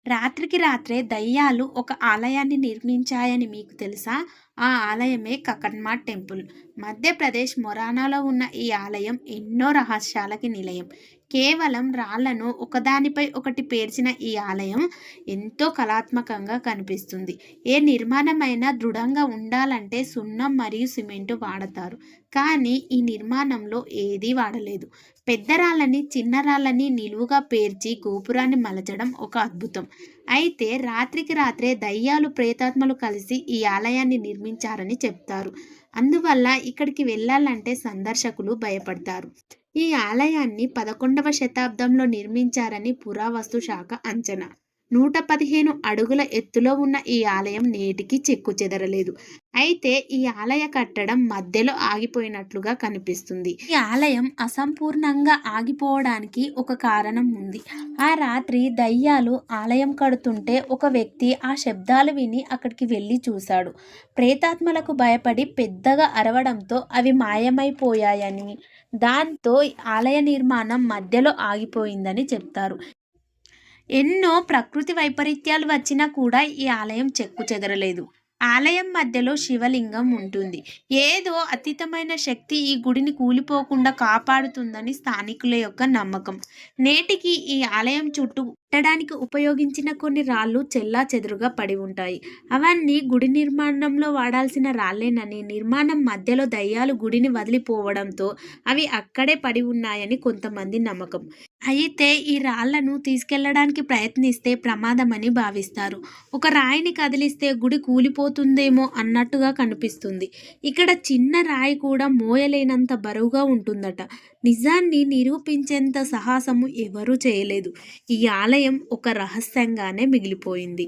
రాత్రికి రాత్రే దయ్యాలు ఒక ఆలయాన్ని నిర్మించాయని మీకు తెలుసా? ఆ ఆలయమే కకన్మాట్ టెంపుల్. మధ్యప్రదేశ్ మొరానాలో ఉన్న ఈ ఆలయం ఎన్నో రహస్యాలకి నిలయం. కేవలం రాళ్లను ఒకదానిపై ఒకటి పేర్చిన ఈ ఆలయం ఎంతో కళాత్మకంగా కనిపిస్తుంది. ఏ నిర్మాణమైనా దృఢంగా ఉండాలంటే సున్నం మరియు సిమెంటు వాడతారు. కానీ ఈ నిర్మాణంలో ఏదీ వాడలేదు. పెద్ద రాళ్ళని చిన్న రాళ్ళని నిలువుగా పేర్చి గోపురాన్ని మలచడం ఒక అద్భుతం. అయితే రాత్రికి రాత్రే దయ్యాలు ప్రేతాత్మలు కలిసి ఈ ఆలయాన్ని నిర్మించారని చెప్తారు. అందువల్ల ఇక్కడికి వెళ్ళాలంటే సందర్శకులు భయపడతారు. ఈ ఆలయాన్ని 11వ శతాబ్దంలో నిర్మించారని పురావస్తు శాఖ అంచనా. 115 అడుగుల ఎత్తులో ఉన్న ఈ ఆలయం నేటికి చెక్కుచెదరలేదు. అయితే ఈ ఆలయ కట్టడం మధ్యలో ఆగిపోయినట్లుగా కనిపిస్తుంది. ఈ ఆలయం అసంపూర్ణంగా ఆగిపోవడానికి ఒక కారణం ఉంది. ఆ రాత్రి దయ్యాలు ఆలయం కడుతుంటే ఒక వ్యక్తి ఆ శబ్దాలు విని అక్కడికి వెళ్ళి చూశాడు. ప్రేతాత్మలకు భయపడి పెద్దగా అరవడంతో అవి మాయమైపోయాయని, దాంతో ఆలయ నిర్మాణం మధ్యలో ఆగిపోయిందని చెప్తారు. ఎన్నో ప్రకృతి వైపరీత్యాలు వచ్చినా కూడా ఈ ఆలయం చెక్కుచెదరలేదు. ఆలయం మధ్యలో శివలింగం ఉంటుంది. ఏదో అతీతమైన శక్తి ఈ గుడిని కూలిపోకుండా కాపాడుతుందని స్థానికుల యొక్క నమ్మకం. నేటికి ఈ ఆలయం చుట్టూ కట్టడానికి ఉపయోగించిన కొన్ని రాళ్ళు చెల్లాచెదురుగా పడి ఉంటాయి. అవన్నీ గుడి నిర్మాణంలో వాడాల్సిన రాళ్ళేనని, నిర్మాణం మధ్యలో దయ్యాలు గుడిని వదిలిపోవడంతో అవి అక్కడే పడి ఉన్నాయని కొంతమంది నమ్మకం. అయితే ఈ రాళ్లను తీసుకెళ్లడానికి ప్రయత్నిస్తే ప్రమాదమని భావిస్తారు. ఒక రాయిని కదిలిస్తే గుడి కూలిపోతుందేమో అన్నట్టుగా కనిపిస్తుంది. ఇక్కడ చిన్న రాయి కూడా మోయలేనంత బరువుగా ఉంటుందట. నిజాన్ని నిరూపించేంత సాహసము ఎవరూ చేయలేదు. ఈ ఆలయం ఒక రహస్యంగానే మిగిలిపోయింది.